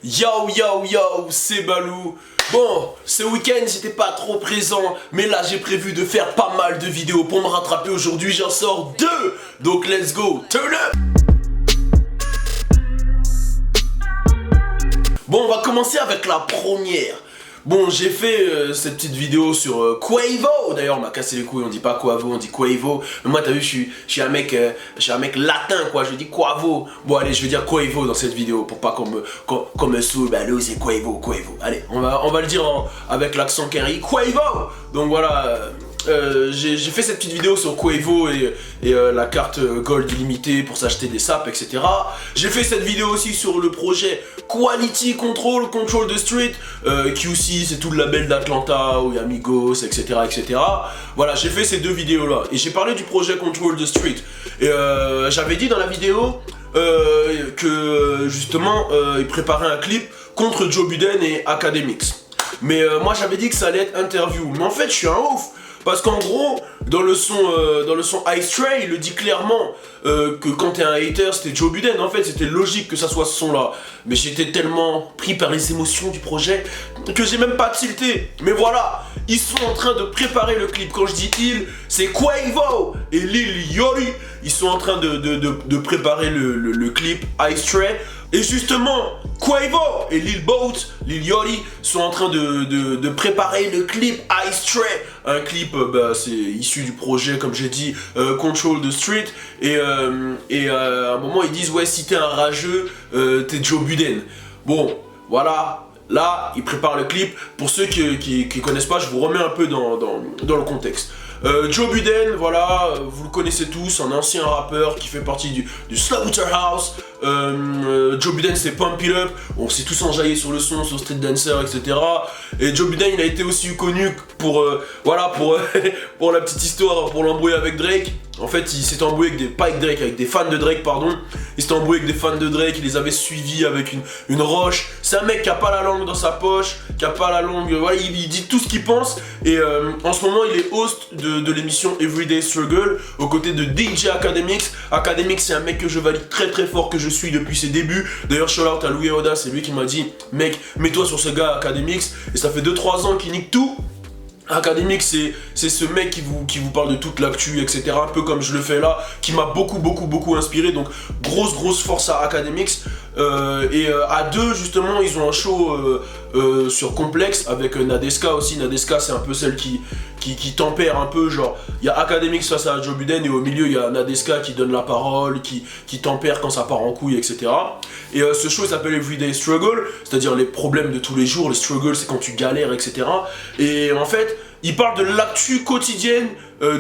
Yo yo yo, c'est Balou. Bon, ce week-end j'étais pas trop présent, mais là j'ai prévu de faire pas mal de vidéos pour me rattraper aujourd'hui, j'en sors 2. Donc let's go, turn up. Bon, on va commencer avec la première. Bon, j'ai fait cette petite vidéo sur Quavo. D'ailleurs, on m'a cassé les couilles, on dit pas Quavo, on dit Quavo. Mais moi, t'as vu, je suis un mec latin, quoi. Je dis Quavo. Bon, allez, je vais dire Quavo dans cette vidéo pour pas qu'on me saoule. Bah, là, c'est Quavo. Allez, on va le dire avec l'accent Kerry. Quavo. Donc voilà. J'ai fait cette petite vidéo sur Quavo et la carte Gold illimitée pour s'acheter des sapes, etc. J'ai fait cette vidéo aussi sur le projet Quality Control the Street, QC, c'est tout le label d'Atlanta où il y a Migos, etc. Voilà, j'ai fait ces deux vidéos là et j'ai parlé du projet Control the Street. Et j'avais dit dans la vidéo que justement il préparait un clip contre Joe Budden et Akademiks. Mais moi j'avais dit que ça allait être interview. Mais en fait je suis un ouf. Parce qu'en gros, dans le son Ice Tray, il le dit clairement que quand t'es un hater, c'était Joe Budden. En fait, c'était logique que ça soit ce son-là. Mais j'étais tellement pris par les émotions du projet que j'ai même pas tilté. Mais voilà, ils sont en train de préparer le clip. Quand je dis il, c'est Quavo et Lil Yachty. Ils sont en train de préparer le clip Ice Tray. Et justement, Quavo et Lil Yachty sont en train de préparer le clip Ice Tray. Un clip, c'est issu du projet, comme j'ai dit, Control the Street. Et à un moment, ils disent, ouais, si t'es un rageux, t'es Joe Budden. Bon, voilà. Là, ils préparent le clip. Pour ceux qui connaissent pas, je vous remets un peu dans le contexte. Joe Budden, voilà, vous le connaissez tous, un ancien rappeur qui fait partie du Slaughterhouse. Joe Budden, c'est Pump It Up, on s'est tous enjaillés sur le son, sur Street Dancer, etc. Et Joe Budden, il a été aussi connu pour, pour la petite histoire, pour l'embrouille avec Drake. En fait, il s'est embrouillé avec des fans de Drake, pardon. Il s'est embrouillé avec des fans de Drake, il les avait suivis avec une roche. C'est un mec qui a pas la langue dans sa poche, qui a pas la langue, voilà, il dit tout ce qu'il pense. Et en ce moment, il est host de l'émission Everyday Struggle, aux côtés de DJ Akademiks. Akademiks, c'est un mec que je valide très très fort, que je suis depuis ses débuts. D'ailleurs, shout out à Louis Oda, c'est lui qui m'a dit, mec, mets-toi sur ce gars Akademiks. Et ça fait 2-3 ans qu'il nique tout. Academics, c'est ce mec qui vous parle de toute l'actu, etc. Un peu comme je le fais là, qui m'a beaucoup inspiré. Donc grosse force à Academics. À deux, justement, ils ont un show sur Complex avec Nadeska aussi. Nadeska, c'est un peu celle qui tempère un peu, genre il y a Academics face à Joe Budden et au milieu il y a Nadeska qui donne la parole, qui tempère quand ça part en couille, etc. Et ce show s'appelle Everyday Struggle, c'est-à-dire les problèmes de tous les jours. Les struggles, c'est quand tu galères, etc. Et en fait, il parle de l'actu quotidienne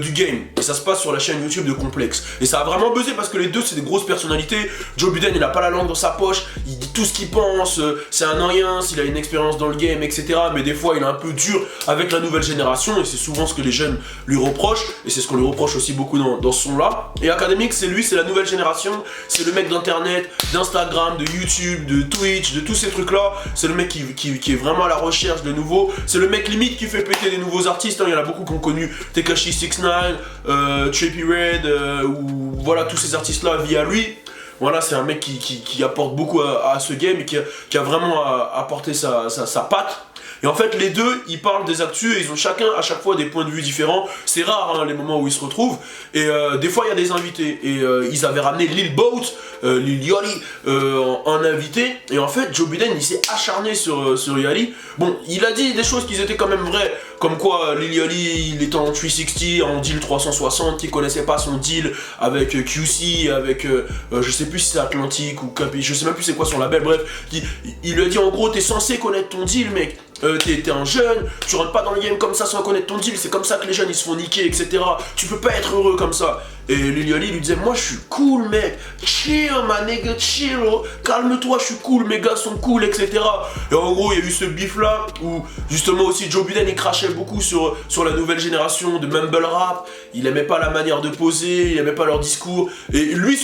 du game. Et ça se passe sur la chaîne YouTube de Complex. Et ça a vraiment buzzé parce que les deux, c'est des grosses personnalités. Joe Budden, il a pas la langue dans sa poche, il dit tout ce qu'il pense, c'est un rien, s'il a une expérience dans le game, etc. Mais des fois, il est un peu dur avec la nouvelle génération. Et c'est souvent ce que les jeunes lui reprochent. Et c'est ce qu'on lui reproche aussi beaucoup dans ce son-là. Et Academics, c'est lui, c'est la nouvelle génération. C'est le mec d'internet, d'Instagram, de YouTube, de Twitch, de tous ces trucs-là. C'est le mec qui est vraiment à la recherche de nouveaux. C'est le mec limite qui fait péter des nouveaux artistes. Il y en a beaucoup qui ont connu Tekashi 6ix9ine, Trippie Redd, ou voilà, tous ces artistes-là via lui. Voilà, c'est un mec qui apporte beaucoup à ce game et qui a vraiment apporté sa patte. Et en fait, les deux, ils parlent des actus et ils ont chacun à chaque fois des points de vue différents. C'est rare, hein, les moments où ils se retrouvent. Et des fois, il y a des invités. Et ils avaient ramené Lil Yachty en invité. Et en fait, Joe Budden, il s'est acharné sur Yachty. Bon, il a dit des choses qui étaient quand même vraies. Comme quoi, Lil Yachty, il était en 360, en deal 360, il connaissait pas son deal avec QC, avec, je sais plus si c'est Atlantic ou Capi, je sais même plus c'est quoi son label, bref. Il lui a dit en gros, t'es censé connaître ton deal, mec. T'es un jeune, tu rentres pas dans le game comme ça sans connaître ton deal, c'est comme ça que les jeunes ils se font niquer, etc. Tu peux pas être heureux comme ça. Et Lil Yachty lui disait, moi je suis cool, mec, chill, ma nigga, chill, calme-toi, je suis cool, mes gars sont cool, etc. Et en gros, il y a eu ce bif là où justement aussi Joe Budden il crachait beaucoup sur la nouvelle génération de mumble rap. Il aimait pas la manière de poser, il aimait pas leur discours. Et lui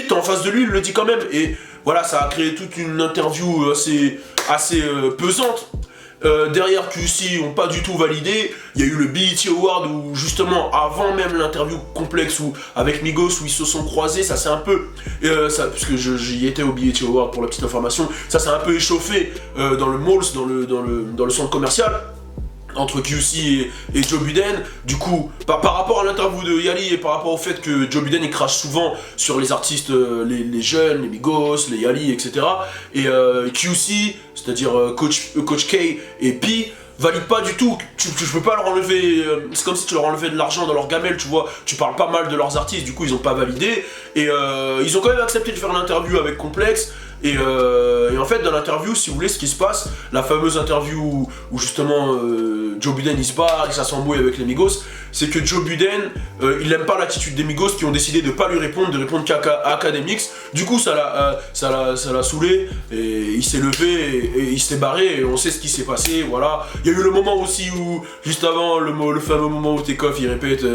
t'es en face de lui, il le dit quand même. Et voilà, ça a créé toute une interview assez pesante. derrière QC ont pas du tout validé. Il y a eu le BET Award où justement avant même l'interview complexe où, avec Migos où ils se sont croisés, ça c'est un peu, puisque j'y étais au BET Award pour la petite information, ça s'est un peu échauffé dans le malls, dans le centre commercial, entre QC et Joe Budden. Du coup, par rapport à l'interview de Yali et par rapport au fait que Joe Budden il crache souvent sur les artistes, les jeunes, les Migos, les Yali, etc. Et QC, c'est-à-dire Coach K et P, valide pas du tout. Tu peux pas leur enlever, c'est comme si tu leur enlevais de l'argent dans leur gamelle, tu vois. Tu parles pas mal de leurs artistes, du coup ils ont pas validé. Et ils ont quand même accepté de faire l'interview avec Complex. Et en fait dans l'interview, si vous voulez, ce qui se passe, la fameuse interview où justement Joe Budden il se barre et ça s'embrouille avec les Migos, c'est que Joe Budden il aime pas l'attitude des Migos qui ont décidé de pas lui répondre, de répondre qu'à Academics. Du coup ça l'a saoulé et il s'est levé et il s'est barré et on sait ce qui s'est passé, voilà. Il y a eu le moment aussi où, juste avant, le fameux moment où Takeoff il répète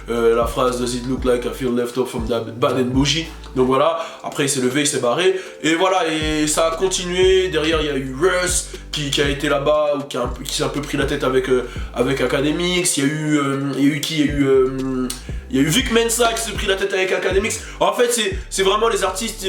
la phrase Does it look like I feel left off from that bad and bougie. Donc voilà, après il s'est levé, il s'est barré, et voilà, et ça a continué. Derrière il y a eu Russ qui a été là-bas, ou qui s'est un peu pris la tête avec Academics. Il y a eu qui? Il y a eu Vic Mensa qui s'est pris la tête avec Academics. En fait, c'est vraiment les artistes,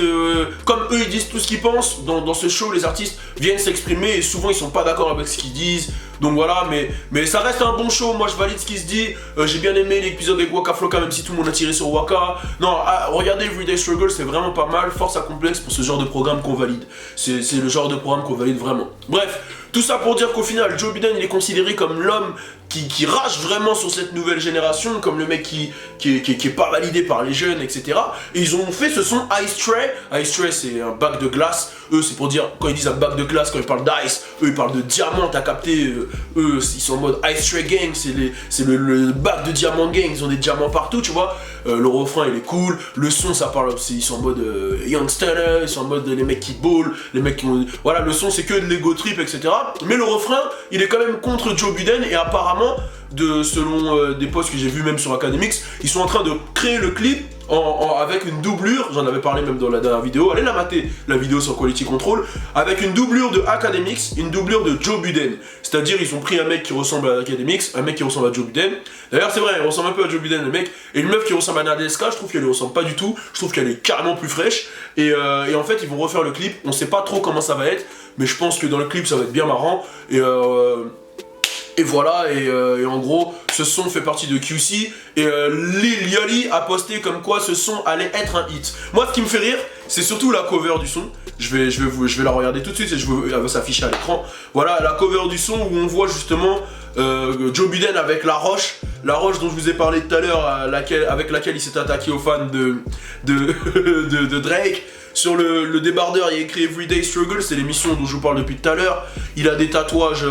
comme eux ils disent tout ce qu'ils pensent, dans ce show, les artistes viennent s'exprimer et souvent ils sont pas d'accord avec ce qu'ils disent. Donc voilà, mais ça reste un bon show, moi je valide ce qui se dit. J'ai bien aimé l'épisode avec Waka Flocka, même si tout le monde a tiré sur Waka. Non, regardez Everyday Struggle, c'est vraiment pas mal. Force à Complexe pour ce genre de programme qu'on valide. C'est le genre de programme qu'on valide vraiment. Bref, tout ça pour dire qu'au final, Joe Budden il est considéré comme l'homme qui rage vraiment sur cette nouvelle génération, comme le mec qui est pas validé par les jeunes, etc. Et ils ont fait ce son Ice Tray. Ice Tray c'est un bac de glace. Eux c'est pour dire, quand ils disent un bac de glace, quand ils parlent d'ice, eux ils parlent de diamant, t'as capté. Eux ils sont en mode Ice Tray Gang, c'est le bac de diamant gang, ils ont des diamants partout, tu vois. Le refrain il est cool, le son ça parle, ils sont en mode youngster, ils sont en mode les mecs qui ball, les mecs qui ont... Voilà, le son c'est que de l'ego trip, etc. Mais le refrain il est quand même contre Joe Budden et apparemment, selon des posts que j'ai vus même sur Academics, ils sont en train de créer le clip avec une doublure, j'en avais parlé même dans la dernière vidéo, allez la mater, la vidéo sur Quality Control, avec une doublure de Academics, une doublure de Joe Budden. C'est-à-dire ils ont pris un mec qui ressemble à Academics, un mec qui ressemble à Joe Budden. D'ailleurs c'est vrai, il ressemble un peu à Joe Budden le mec, et une meuf qui ressemble à Nadeska, je trouve qu'elle ne ressemble pas du tout, je trouve qu'elle est carrément plus fraîche, et en fait ils vont refaire le clip, on sait pas trop comment ça va être, mais je pense que dans le clip ça va être bien marrant, et voilà, et en gros, ce son fait partie de QC, et Lil Yachty a posté comme quoi ce son allait être un hit. Moi, ce qui me fait rire, c'est surtout la cover du son. Je vais la regarder tout de suite, et elle va s'afficher à l'écran. Voilà, la cover du son où on voit justement Joe Budden avec la roche dont je vous ai parlé tout à l'heure, avec laquelle il s'est attaqué aux fans de Drake. Sur le débardeur, il y a écrit Everyday Struggle, c'est l'émission dont je vous parle depuis tout à l'heure. Il a des tatouages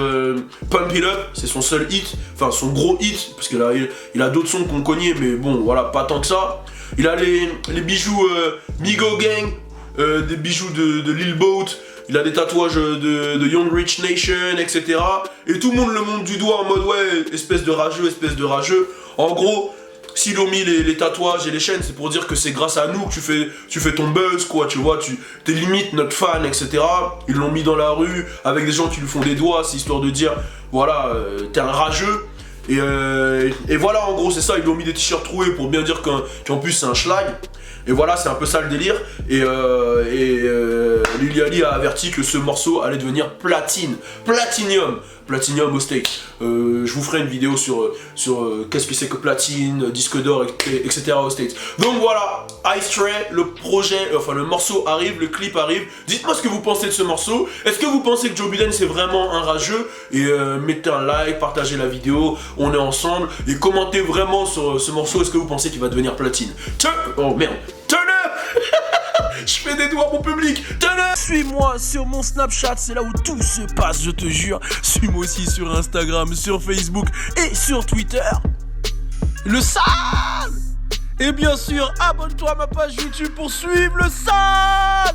Pump It Up, c'est son seul hit, enfin son gros hit, parce qu'il a d'autres sons qu'on connaît, mais bon, voilà, pas tant que ça. Il a les bijoux Migo Gang, des bijoux de Lil Boat. Il a des tatouages de Young Rich Nation, etc. Et tout le monde le monte du doigt en mode ouais, espèce de rageux. En gros, s'ils ont mis les tatouages et les chaînes, c'est pour dire que c'est grâce à nous que tu fais ton buzz, quoi, tu vois, t'es limite notre fan, etc. Ils l'ont mis dans la rue, avec des gens qui lui font des doigts, c'est histoire de dire, voilà, t'es un rageux. Et voilà, en gros, c'est ça, ils lui ont mis des t-shirts troués pour bien dire qu'en plus c'est un schlag. Et voilà, c'est un peu ça le délire. Et Lil Yachty a averti que ce morceau allait devenir Platinium au States. Je vous ferai une vidéo sur qu'est-ce que c'est que platine, disque d'or, etc. au States. Donc voilà, Ice Tray, le morceau arrive, le clip arrive. Dites-moi ce que vous pensez de ce morceau. Est-ce que vous pensez que Joe Budden c'est vraiment un rageux? Et mettez un like, partagez la vidéo, on est ensemble. Et commentez vraiment sur ce morceau, est-ce que vous pensez qu'il va devenir platine? Oh merde, turn up. Je fais des doigts à mon public. Suis-moi sur mon Snapchat, c'est là où tout se passe, je te jure. Suis-moi aussi sur Instagram, sur Facebook et sur Twitter. Le sale. Et bien sûr, abonne-toi à ma page YouTube pour suivre le sale.